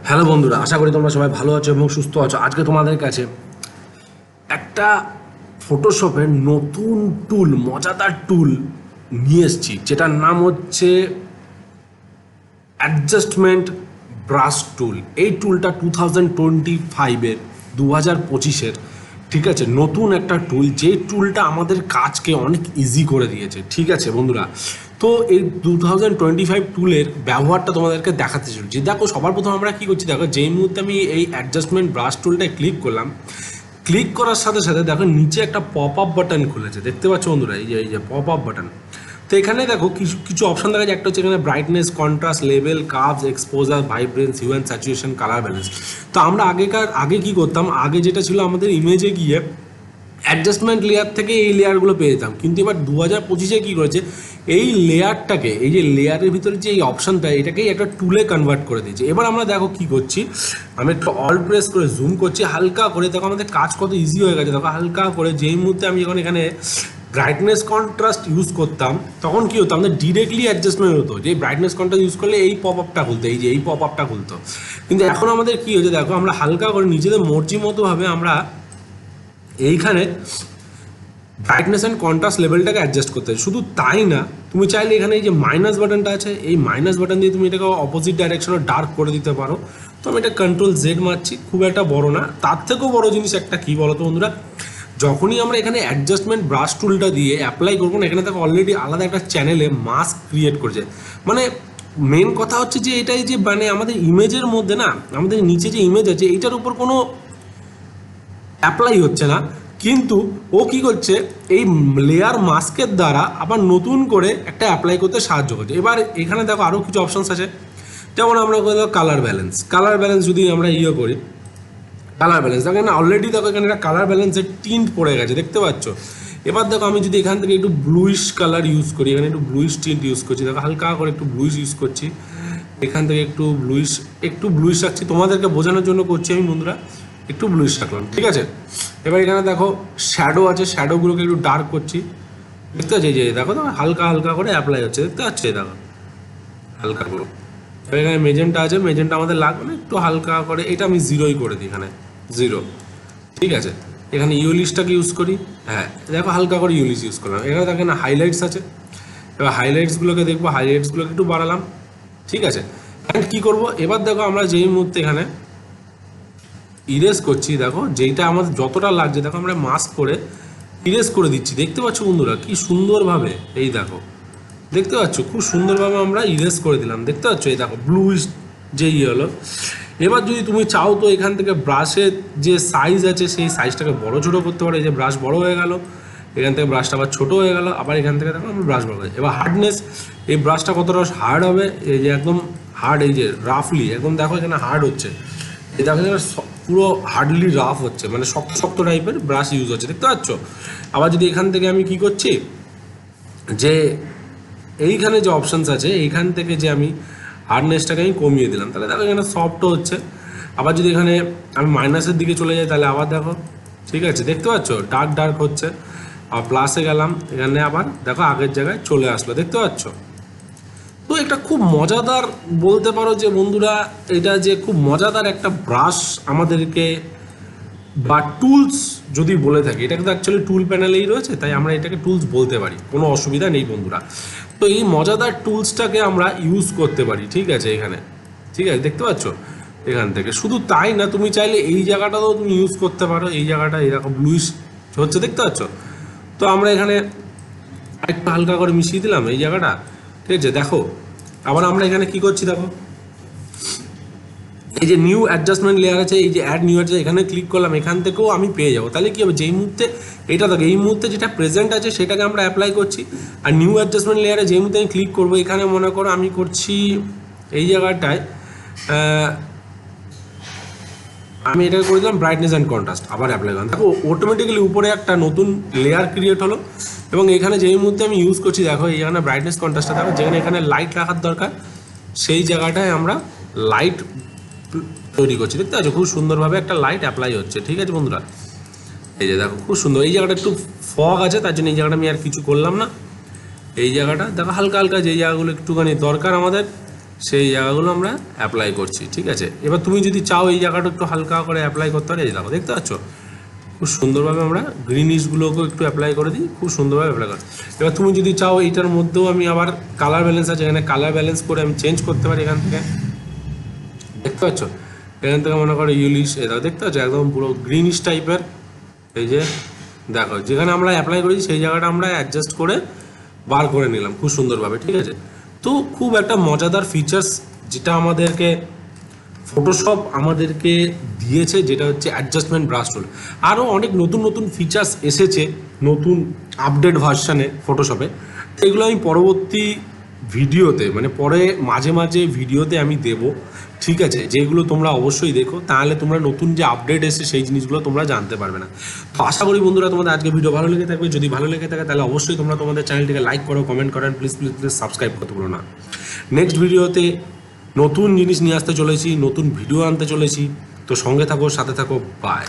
Hello বন্ধুরা, আশা করি তোমরা সবাই ভালো আছো এবং সুস্থ আছো। আজকে তোমাদের কাছে একটা ফটোশপের নতুন টুল, মজাদার টুল নিয়ে এসেছি, যেটার নাম হচ্ছে অ্যাডজাস্টমেন্ট ব্রাশ টুল। এই টুলটা 2025-এর 2025-এর ঠিক আছে, নতুন একটা টুল, যে টুলটা আমাদের কাজকে অনেক ইজি করে দিয়েছে। ঠিক আছে বন্ধুরা, তো এই 2025 টুলের ব্যবহারটা তোমাদেরকে দেখাতে চলছি। দেখো, সবার প্রথম আমরা কী করছি, দেখো যেই মুহূর্তে আমি এই অ্যাডজাস্টমেন্ট ব্রাশ টুলটায় ক্লিক করলাম, ক্লিক করার সাথে সাথে দেখো নিচে একটা পপ আপ বাটন খুলেছে, দেখতে পাচ্ছ বন্ধুরা, এই যে পপ আপ বাটন। তো এখানে দেখো কিছু কিছু অপশন দেখা যায়। একটা হচ্ছে এখানে brightness, contrast, level, curves, exposure, vibrance, hue and saturation, colour balance. তো আমরা আগে কি করতাম, আগে যেটা ছিল আমাদের ইমেজে গিয়ে অ্যাডজাস্টমেন্ট লেয়ার থেকে এই লেয়ারগুলো পেয়ে যেতাম, কিন্তু এবার 2025-এ কী করেছে, এই লেয়ারটাকে, এই যে লেয়ারের ভিতরে যে এই অপশানটা, এটাকেই একটা টুলে কনভার্ট করে দিয়েছে। এবার আমরা দেখো কি করছি, আমি একটু অল প্রেস করে জুম করছি হালকা করে, দেখো আমাদের কাজ কত ইজি হয়ে গেছে। দেখো হালকা করে, যেই মুহূর্তে আমি যখন এখানে ব্রাইটনেস কন্ট্রাস্ট ইউজ করতাম, তখন কী হতো, আমাদের ডিরেক্টলি অ্যাডজাস্টমেন্ট হতো। যে ব্রাইটনেস কন্ট্রাস্ট ইউজ করলে এই পপ আপটা খুলতো, এই যে এই পপ আপটা খুলতো। কিন্তু এখন আমাদের কী হয়েছে, দেখো আমরা হালকা করে নিজেদের মর্জি মতোভাবে আমরা এইখানে ব্রাইটনেস অ্যান্ড কন্ট্রাস্ট লেভেলটাকে অ্যাডজাস্ট করতে হয়। শুধু তাই না, তুমি চাইলে এখানে এই যে মাইনাস বাটনটা আছে, এই মাইনাস বাটন দিয়ে তুমি এটাকে অপোজিট ডাইরেকশনে ডার্ক করে দিতে পারো। তো আমি এটা কন্ট্রোল জেড মারছি, খুব একটা বড় না। তার থেকেও বড় জিনিস একটা কী বলো তো বন্ধুরা, যখনই আমরা এখানে অ্যাডজাস্টমেন্ট ব্রাশ টুলটা দিয়ে অ্যাপ্লাই করবো না, এখানে দেখো অলরেডি আলাদা একটা চ্যানেলে মাস্ক ক্রিয়েট করেছে। মানে মেন কথা হচ্ছে যে এটাই যে মানে আমাদের ইমেজের মধ্যে না, আমাদের নিচে যে ইমেজ আছে এইটার উপর কোনো অ্যাপ্লাই হচ্ছে না, কিন্তু ও কী করছে, এই লেয়ার মাস্কের দ্বারা আবার নতুন করে একটা অ্যাপ্লাই করতে সাহায্য করছে। এবার এখানে দেখো আরও কিছু অপশানস আছে, যেমন আমরা কালার ব্যালেন্স যদি আমরা করি, কালার ব্যালেন্স দেখো না, অলরেডি দেখো এখানে একটা কালার ব্যালেন্সের টিন্ট পড়ে গেছে, দেখতে পাচ্ছ। এবার দেখো আমি যদি এখান থেকে একটু ব্লুইশ কালার ইউজ করি, এখানে একটু ব্লুইশ টিন্ট ইউজ করছি, দেখো হালকা করে একটু ব্লুইশ ইউজ করছি, এখান থেকে একটু ব্লুইশ রাখছি, তোমাদেরকে বোঝানোর জন্য করছি আমি বন্ধুরা, একটু ব্লুইশ রাখলাম, ঠিক আছে। এবার এখানে দেখো শ্যাডো আছে, শ্যাডোগুলোকে একটু ডার্ক করছি, দেখতে পাচ্ছি, যে দেখো তো হালকা হালকা করে অ্যাপ্লাই হচ্ছে, দেখতে পাচ্ছি, দেখো হালকা করে। এবার এখানে মেজেন্টা আছে, মেজেন্টা আমাদের লাগবে না, একটু হালকা করে, এটা আমি জিরোই করে দিই, এখানে জিরো, ঠিক আছে। এখানে ইউলিশটাকে ইউজ করি, হ্যাঁ দেখো হালকা করে ইউলিশ ইউজ করলাম। এখানে দেখেন হাইলাইটস আছে, এবার হাইলাইটসগুলোকে দেখবো, হাইলাইটসগুলোকে একটু বাড়ালাম, ঠিক আছে। অ্যান্ড কী করবো, এবার দেখো আমরা যেই মুহূর্তে এখানে ইরেজ করছি, দেখো যেইটা আমাদের যতটা লাগছে, দেখো আমরা মাস্ক করে ইরেজ করে দিচ্ছি, দেখতে পাচ্ছ বন্ধুরা কি সুন্দরভাবে, এই দেখো দেখতে পাচ্ছ খুব সুন্দরভাবে আমরা ইরেজ করে দিলাম, দেখতে পাচ্ছ, এই দেখো ব্লুইশ যে হলো। এবার যদি তুমি চাও তো এখান থেকে ব্রাশের যে সাইজ আছে সেই সাইজটাকে বড় ছোটো করতে পারো, এই যে ব্রাশ বড় হয়ে গেল, এখান থেকে ব্রাশটা আবার ছোটো হয়ে গেল, আবার এখান থেকে দেখো আমরা ব্রাশ বড় হয়ে। এবার হার্ডনেস, এই ব্রাশটা কতটা হার্ড হবে, এই যে একদম হার্ড, এই যে রাফলি একদম দেখো এখানে হার্ড হচ্ছে, এই দেখো পুরো হার্ডলি রাফ হচ্ছে, মানে শক্ত শক্ত টাইপের ব্রাশ ইউজ হচ্ছে, দেখতে পাচ্ছ। আবার যদি এখান থেকে আমি কি করছি, যে এইখানে যে অপশানস আছে এইখান থেকে যে আমি হার্ডনেসটাকে আমি কমিয়ে দিলাম, তাহলে দেখো এখানে সফটও হচ্ছে। আবার যদি এখানে আমি মাইনাসের দিকে চলে যাই, তাহলে আবার দেখো, ঠিক আছে, দেখতে পাচ্ছ ডার্ক হচ্ছে। আর প্লাসে গেলাম, এখানে আবার দেখো আগের জায়গায় চলে আসলো, দেখতে পাচ্ছ। তো এটা খুব মজাদার বলতে পারো যে বন্ধুরা, এটা যে খুব মজাদার একটা ব্রাশ আমাদেরকে, বা টুলস যদি বলে থাকি, এটা কিন্তু অ্যাকচুয়ালি টুল প্যানেলেই রয়েছে, তাই আমরা এটাকে টুলস বলতে পারি, কোনো অসুবিধা নেই বন্ধুরা। তো এই মজাদার টুলসটাকে আমরা ইউজ করতে পারি, ঠিক আছে, এখানে, ঠিক আছে, দেখতে পাচ্ছ এখান থেকে। শুধু তাই না, তুমি চাইলে এই জায়গাটাতেও তুমি ইউজ করতে পারো, এই জায়গাটা এরকম ব্লুইশ হচ্ছে, দেখতে পাচ্ছ। তো আমরা এখানে একটু হালকা করে মিশিয়ে দিলাম এই জায়গাটা, ঠিক আছে। দেখো আবার আমরা এখানে কি করছি, দেখো এই যে নিউ অ্যাডজাস্টমেন্ট লেয়ার আছে, এই যে অ্যাড নিউ আছে, এখানে ক্লিক করলাম, এখান থেকেও আমি পেয়ে যাবো। তাহলে কী হবে, যেই মুহূর্তে এটা দেখো, এই মুহূর্তে যেটা প্রেজেন্ট আছে সেটাকে আমরা অ্যাপ্লাই করছি, আর নিউ অ্যাডজাস্টমেন্ট লেয়ারে যেই মুহূর্তে আমি ক্লিক করবো, এখানে মনে করো আমি করছি এই জায়গাটায়, আমি এটা করে দিলাম ব্রাইটনেস অ্যান্ড কন্ট্রাস্ট, আবার অ্যাপ্লাই করলাম, দেখো অটোমেটিক্যালি উপরে একটা নতুন লেয়ার ক্রিয়েট হলো। এবং এখানে যেই মুহূর্তে আমি ইউজ করছি, দেখো এইখানে ব্রাইটনেস কন্ট্রাস্টটা দেখো, যেখানে এখানে লাইট রাখার দরকার সেই জায়গাটায় আমরা লাইট তৈরি করছি, দেখতে পাচ্ছ খুব সুন্দরভাবে একটা লাইট অ্যাপ্লাই হচ্ছে, ঠিক আছে বন্ধুরা। এই যে দেখো খুব সুন্দর, এই জায়গাটা একটু ফগ আছে, তার জন্য এই জায়গাটা আমি আর কিছু করলাম না। এই জায়গাটা দেখো হালকা হালকা যে জায়গাগুলো একটুখানি দরকার আমাদের সেই জায়গাগুলো আমরা অ্যাপ্লাই করছি, ঠিক আছে। এবার তুমি যদি চাও এই জায়গাটা একটু হালকা করে অ্যাপ্লাই করতে পারে, এই দেখো দেখতে পাচ্ছ খুব সুন্দরভাবে আমরা গ্রিনিশগুলোকেও একটু অ্যাপ্লাই করে দিই, খুব সুন্দরভাবে অ্যাপ্লাই করি। এবার তুমি যদি চাও এইটার মধ্যেও আমি আবার কালার ব্যালেন্স আছে, এখানে কালার ব্যালেন্স করে আমি চেঞ্জ করতে পারি এখান থেকে, দেখতে পাচ্ছ। এখান থেকে মনে করো ইউলিশ, এটা দেখতে পাচ্ছ একদম পুরো গ্রিনিশ টাইপের। এই যে দেখো যেখানে আমরা অ্যাপ্লাই করেছি সেই জায়গাটা আমরা অ্যাডজাস্ট করে বার করে নিলাম খুব সুন্দরভাবে, ঠিক আছে। তো খুব একটা মজাদার ফিচার্স যেটা আমাদেরকে ফটোশপ আমাদেরকে দিয়েছে, যেটা হচ্ছে অ্যাডজাস্টমেন্ট ব্রাশ টুল। আরও অনেক নতুন নতুন ফিচার্স এসেছে নতুন আপডেট ভার্সানে ফটোশপে, তো এগুলো আমি পরবর্তী ভিডিওতে মানে পরে মাঝে মাঝে ভিডিওতে আমি দেব, ঠিক আছে, যেগুলো তোমরা অবশ্যই দেখো, তাহলে তোমরা নতুন যে আপডেট এসে সেই জিনিসগুলো তোমরা জানতে পারবে না। তো আশা করি বন্ধুরা তোমাদের আজকে ভিডিও ভালো লেগে থাকবে। যদি ভালো লেগে থাকে তাহলে অবশ্যই তোমরা তোমাদের চ্যানেলটিকে লাইক করো, কমেন্ট করো, প্লিজ প্লিজ প্লিজ সাবস্ক্রাইব করতে ভুলো না। নেক্সট ভিডিওতে নতুন জিনিস নিয়ে আসতে চলেছি, নতুন ভিডিও আনতে চলেছি, তো সঙ্গে থাকো, সাথে থাকো, বাই।